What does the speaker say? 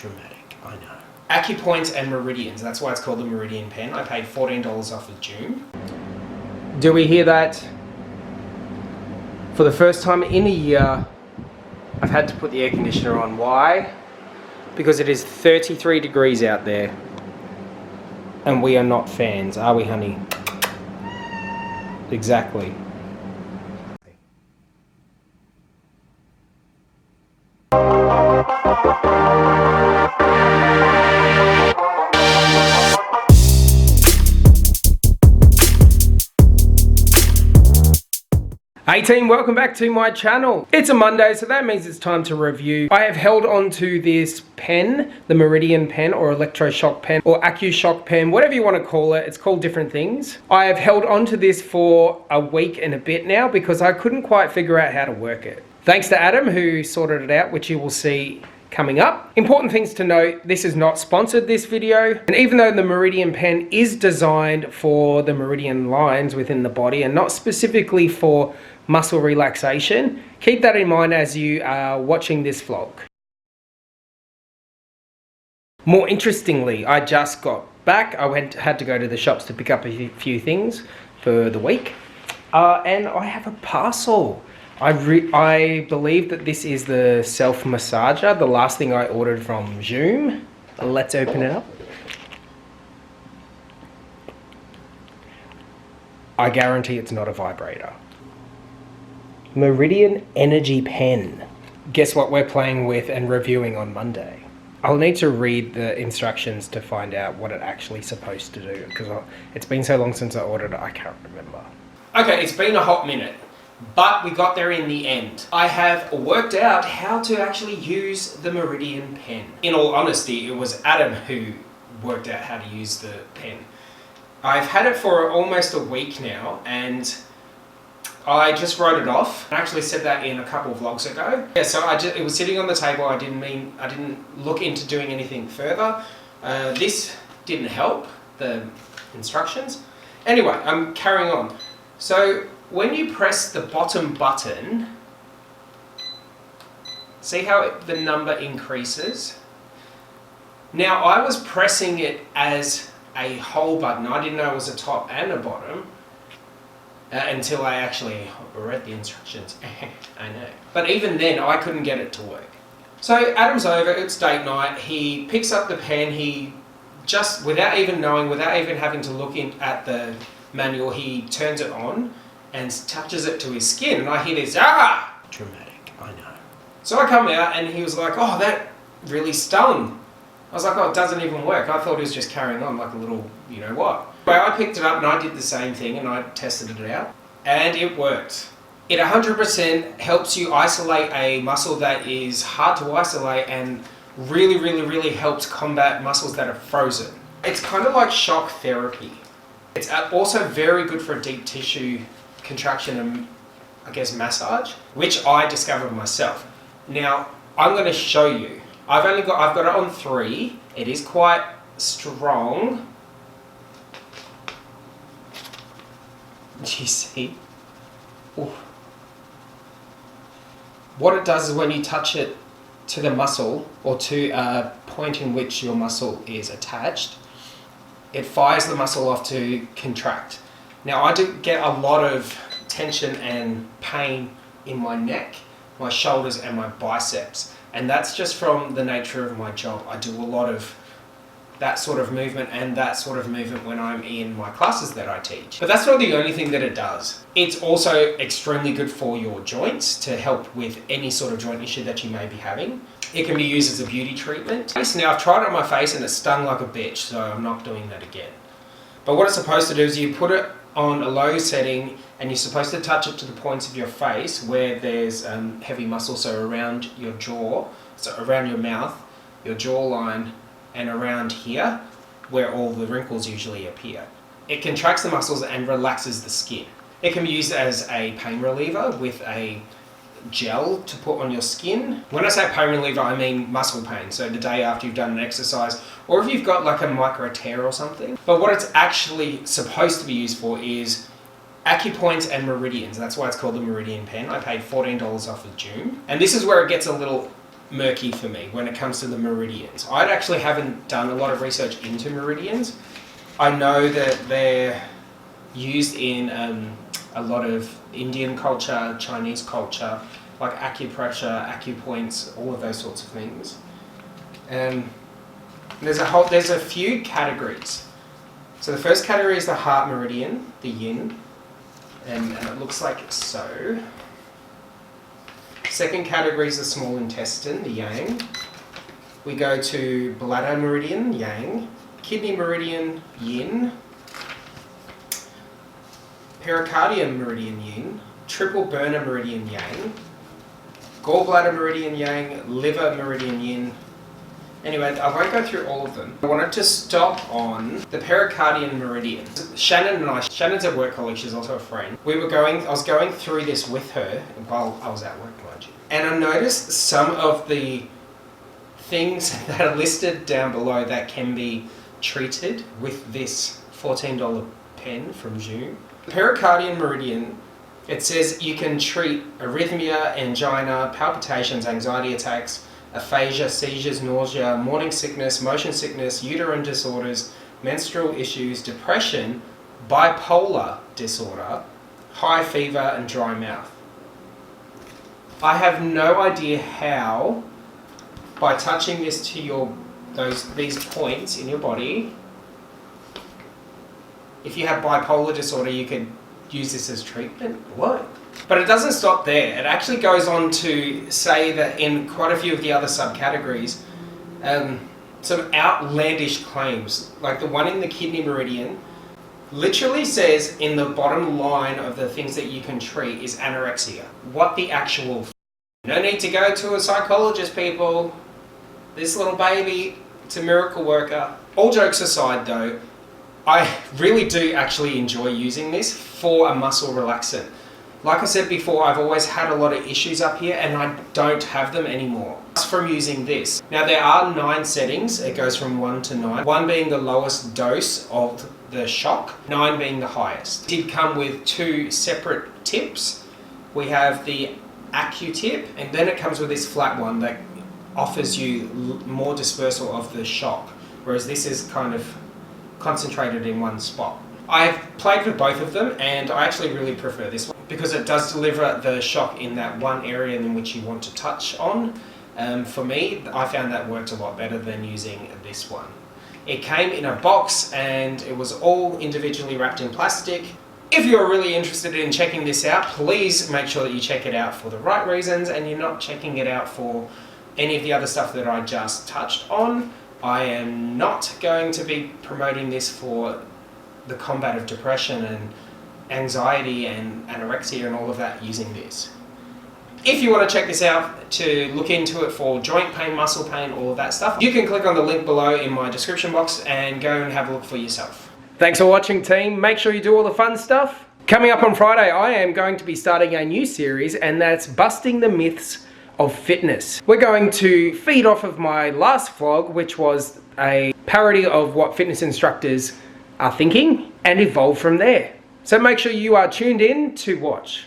Dramatic, I know. Acupoints and Meridians, that's why it's called the Meridian Pen. I paid $14 off of June. Do we hear that? For the first time in a year, I've had to put the air conditioner on. Why? Because it is 33 degrees out there. And we are not fans, are we, honey? Exactly. Hey team, welcome back to my channel. It's a Monday, so that means it's time to review. I have held on to this pen, the Meridian pen or electroshock pen or AccuShock pen, whatever you want to call it. It's called different things. I have held on to this for a week and a bit now because I couldn't quite figure out how to work it. Thanks to Adam who sorted it out, which you will see coming up. Important things to note, this is not sponsored, this video. And even though the Meridian pen is designed for the meridian lines within the body and not specifically for muscle relaxation, keep that in mind as you are watching this vlog. More interestingly, I just got back. I had to go to the shops to pick up a few things for the week. And I have a parcel. I believe that this is the self-massager, the last thing I ordered from Zoom. Let's open it up. I guarantee it's not a vibrator. Meridian Energy Pen. Guess what we're playing with and reviewing on Monday. I'll need to read the instructions to find out what it's actually supposed to do because it's been so long since I ordered it, I can't remember. Okay, it's been a hot minute. But we got there in the end. I have worked out how to actually use the Meridian pen. In all honesty, it was Adam who worked out how to use the pen. I've had it for almost a week now and I just wrote it off. I actually said that in a couple of vlogs ago. Yeah, so it was sitting on the table. I didn't look into doing anything further. This didn't help, the instructions. Anyway, I'm carrying on. So when you press the bottom button, see how the number increases? Now I was pressing it as a whole button. I didn't know it was a top and a bottom until I actually read the instructions. I know. But even then I couldn't get it to work. So Adam's over, it's date night. He picks up the pen, he just, without even knowing, without even having to look at the manual, he turns it on and touches it to his skin, and I hear this, ah! Dramatic, I know. So I come out and he was like, oh, that really stung. I was like, oh, it doesn't even work. I thought he was just carrying on like a little, you know what. Well, I picked it up and I did the same thing and I tested it out and it worked. It 100% helps you isolate a muscle that is hard to isolate and really, really, really helps combat muscles that are frozen. It's kind of like shock therapy. It's also very good for deep tissue contraction and, I guess, massage, which I discovered myself. Now, I'm going to show you. I've got it on 3. It is quite strong. Do you see? Ooh. What it does is when you touch it to the muscle or to a point in which your muscle is attached, it fires the muscle off to contract. Now I do get a lot of tension and pain in my neck, my shoulders and my biceps. And that's just from the nature of my job. I do a lot of that sort of movement and that sort of movement when I'm in my classes that I teach. But that's not the only thing that it does. It's also extremely good for your joints to help with any sort of joint issue that you may be having. It can be used as a beauty treatment. Now I've tried it on my face and it stung like a bitch, so I'm not doing that again. But what it's supposed to do is you put it on a low setting and you're supposed to touch it to the points of your face where there's heavy muscle, so around your jaw, so around your mouth, your jawline, and around here where all the wrinkles usually appear. It contracts the muscles and relaxes the skin. It can be used as a pain reliever with a gel to put on your skin. When I say pain reliever, I mean muscle pain. So the day after you've done an exercise, or if you've got like a micro tear or something. But what it's actually supposed to be used for is acupoints and meridians. That's why it's called the Meridian Pen. I paid $14 off of June. And this is where it gets a little murky for me when it comes to the meridians. I actually haven't done a lot of research into meridians. I know that they're used in a lot of Indian culture, Chinese culture, like acupressure, acupoints, all of those sorts of things. There's a few categories. So the first category is the heart meridian, the yin, and it looks like so. Second category is the small intestine, the yang. We go to bladder meridian, yang, kidney meridian, yin, pericardium meridian, yin, triple burner meridian, yang, gallbladder meridian, yang, liver meridian, yin. Anyway, I won't go through all of them. I wanted to stop on the pericardium meridian. Shannon's a work colleague, she's also a friend. I was going through this with her while I was at work, mind you. And I noticed some of the things that are listed down below that can be treated with this $14 pen from Zoom. The pericardium meridian, it says you can treat arrhythmia, angina, palpitations, anxiety attacks, aphasia, seizures, nausea, morning sickness, motion sickness, uterine disorders, menstrual issues, depression, bipolar disorder, high fever, and dry mouth. I have no idea how, by touching this to these points in your body, if you have bipolar disorder, you could use this as treatment. What? But it doesn't stop there. It actually goes on to say that in quite a few of the other subcategories, some outlandish claims, like the one in the kidney meridian, literally says in the bottom line of the things that you can treat is anorexia. What the actual No need to go to a psychologist, people. This little baby, it's a miracle worker. All jokes aside though, I really do actually enjoy using this for a muscle relaxant. Like I said before, I've always had a lot of issues up here and I don't have them anymore just from using this. Now there are 9 settings, it goes from 1 to 9. 1 being the lowest dose of the shock, 9 being the highest. It did come with 2 separate tips. We have the Acu-tip and then it comes with this flat one that offers you more dispersal of the shock, whereas this is kind of concentrated in one spot. I've played with both of them and I actually really prefer this one because it does deliver the shock in that one area in which you want to touch on. For me, I found that worked a lot better than using this one. It came in a box and it was all individually wrapped in plastic. If you're really interested in checking this out, please make sure that you check it out for the right reasons and you're not checking it out for any of the other stuff that I just touched on. I am not going to be promoting this for the combat of depression and anxiety and anorexia and all of that using this. If you want to check this out, to look into it for joint pain, muscle pain, all of that stuff, you can click on the link below in my description box and go and have a look for yourself. Thanks for watching, team. Make sure you do all the fun stuff. Coming up on Friday, I am going to be starting a new series, and that's Busting the Myths of Fitness. We're going to feed off of my last vlog, which was a parody of what fitness instructors are thinking, and evolve from there. So make sure you are tuned in to watch.